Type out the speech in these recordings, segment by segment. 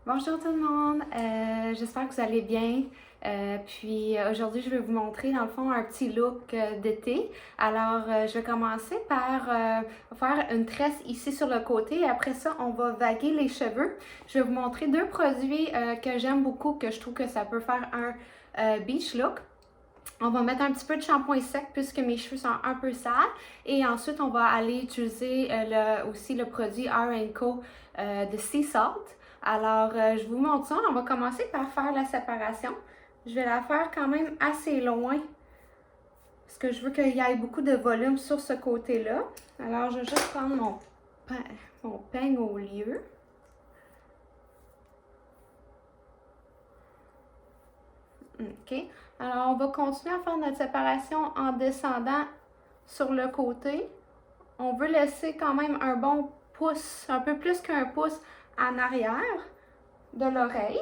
Bonjour tout le monde, j'espère que vous allez bien. Puis aujourd'hui, je vais vous montrer dans le fond un petit look d'été. Alors, je vais commencer par faire une tresse ici sur le côté et après ça, on va vaguer les cheveux. Je vais vous montrer deux produits que j'aime beaucoup, que je trouve que ça peut faire un beach look. On va mettre un petit peu de shampoing sec puisque mes cheveux sont un peu sales. Et ensuite, on va aller utiliser aussi le produit R&Co de Sea Salt. Alors, je vous montre ça. On va commencer par faire la séparation. Je vais la faire quand même assez loin parce que je veux qu'il y ait beaucoup de volume sur ce côté-là. Alors, je vais juste prendre mon peigne au lieu. OK. Alors, on va continuer à faire notre séparation en descendant sur le côté. On veut laisser quand même un bon pouce, un peu plus qu'un pouce en arrière de l'oreille,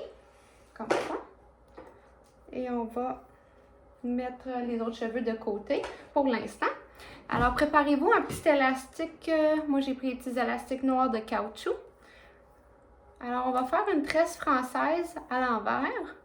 comme ça. Et on va mettre les autres cheveux de côté pour l'instant. Alors, préparez-vous un petit élastique. Moi, j'ai pris les petits élastiques noirs de caoutchouc. Alors, on va faire une tresse française à l'envers.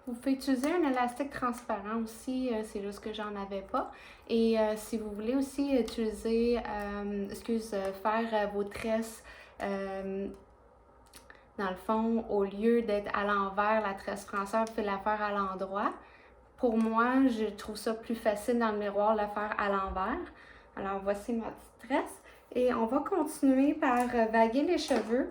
Vous pouvez utiliser un élastique transparent aussi, c'est juste que j'en avais pas. Et si vous voulez aussi utiliser, faire vos tresses dans le fond, au lieu d'être à l'envers, la tresse française, vous pouvez la faire à l'endroit. Pour moi, je trouve ça plus facile dans le miroir de la faire à l'envers. Alors voici ma petite tresse. Et on va continuer par vaguer les cheveux.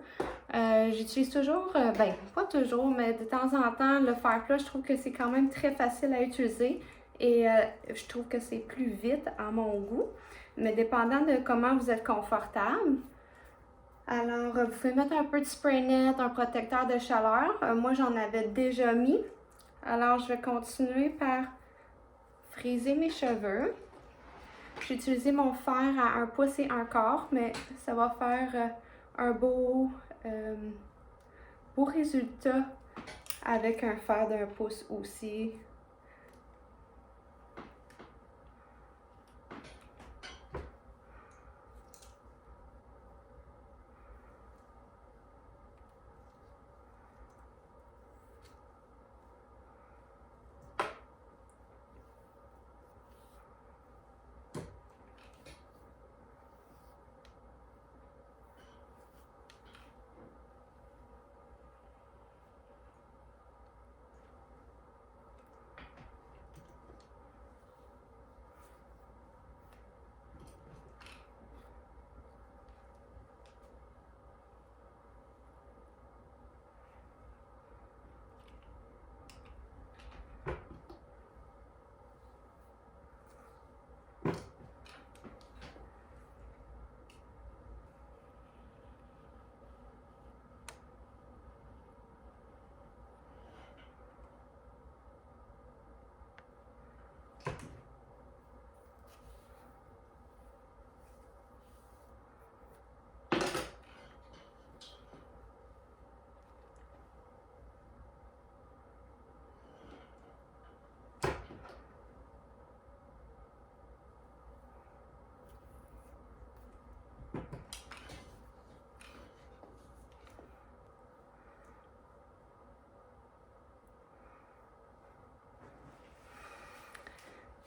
J'utilise toujours, ben pas toujours, mais de temps en temps, le fer plat, je trouve que c'est quand même très facile à utiliser. Et je trouve que c'est plus vite à mon goût. Mais dépendant de comment vous êtes confortable. Alors, vous pouvez mettre un peu de spray net, un protecteur de chaleur. Moi, j'en avais déjà mis. Alors, je vais continuer par friser mes cheveux. J'ai utilisé mon fer à 1 pouce et 1/4, mais ça va faire un euh, beau résultat avec un fer d'1 pouce aussi.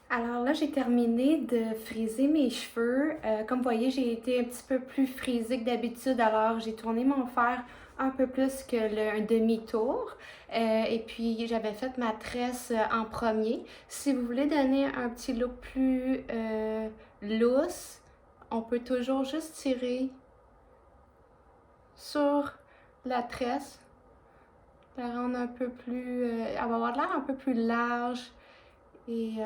Alors là, j'ai terminé de friser mes cheveux. Comme vous voyez, j'ai été un petit peu plus frisée que d'habitude, alors j'ai tourné mon fer un peu plus que un demi-tour. Et puis, j'avais fait ma tresse en premier. Si vous voulez donner un petit look plus loose, on peut toujours juste tirer sur la tresse, la rendre un peu plus... elle va avoir l'air un peu plus large et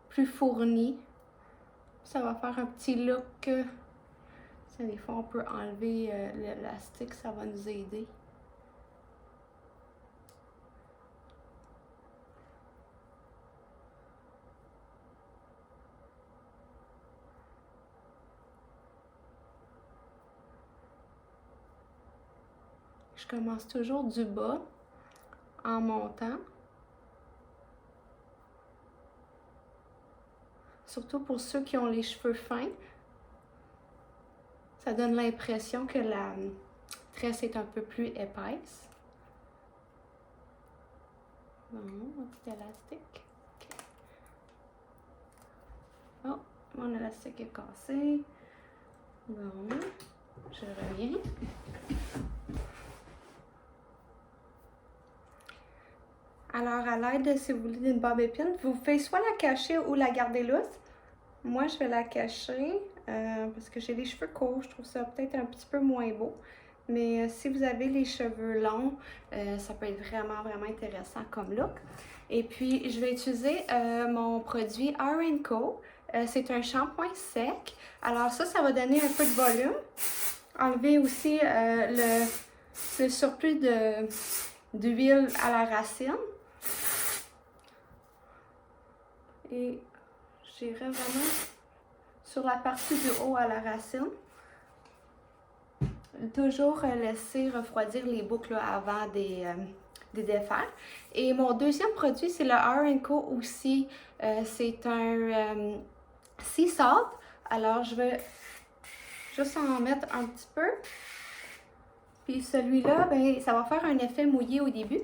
plus fourni. Ça va faire un petit look. Ça, des fois, on peut enlever l'élastique, ça va nous aider. Je commence toujours du bas en montant. Surtout pour ceux qui ont les cheveux fins. Ça donne l'impression que la tresse est un peu plus épaisse. Bon, un petit élastique. Okay. Oh, mon élastique est cassé. Bon, je reviens. Alors, à l'aide, si vous voulez, d'une bobby pin, vous pouvez soit la cacher ou la garder lousse. Moi, je vais la cacher parce que j'ai les cheveux courts. Je trouve ça peut-être un petit peu moins beau. Mais si vous avez les cheveux longs, ça peut être vraiment, vraiment intéressant comme look. Et puis, je vais utiliser mon produit R&Co. C'est un shampoing sec. Alors ça va donner un peu de volume. Enlever aussi le surplus d'huile à la racine. Et j'irai vraiment sur la partie du haut à la racine. Toujours laisser refroidir les boucles avant des défaire. Et mon deuxième produit, c'est le R&Co aussi. C'est un Sea Salt. Alors, je vais juste en mettre un petit peu. Puis celui-là, ben, ça va faire un effet mouillé au début.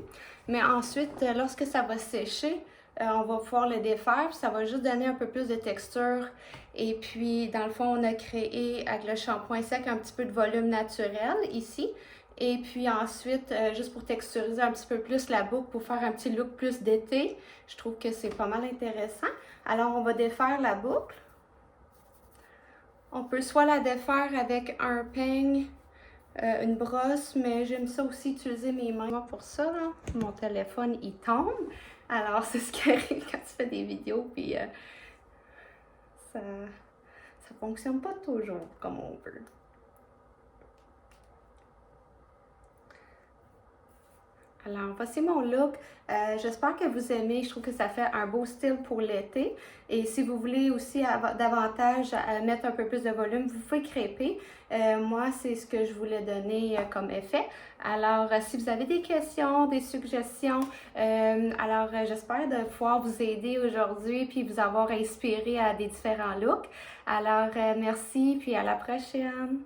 Mais ensuite, lorsque ça va sécher, on va pouvoir le défaire. Ça va juste donner un peu plus de texture. Et puis, dans le fond, on a créé avec le shampoing sec un petit peu de volume naturel ici. Et puis ensuite, juste pour texturiser un petit peu plus la boucle, pour faire un petit look plus d'été, je trouve que c'est pas mal intéressant. Alors, on va défaire la boucle. On peut soit la défaire avec un peigne, une brosse, mais j'aime ça aussi utiliser mes mains pour ça. Là. Mon téléphone, il tombe. Alors, c'est ce qui arrive quand tu fais des vidéos, puis ça fonctionne pas toujours comme on veut. Alors, voici mon look. J'espère que vous aimez. Je trouve que ça fait un beau style pour l'été. Et si vous voulez aussi davantage mettre un peu plus de volume, vous pouvez crêper. Moi, c'est ce que je voulais donner comme effet. Alors, si vous avez des questions, des suggestions, alors j'espère de pouvoir vous aider aujourd'hui puis vous avoir inspiré à des différents looks. Alors, merci puis à la prochaine!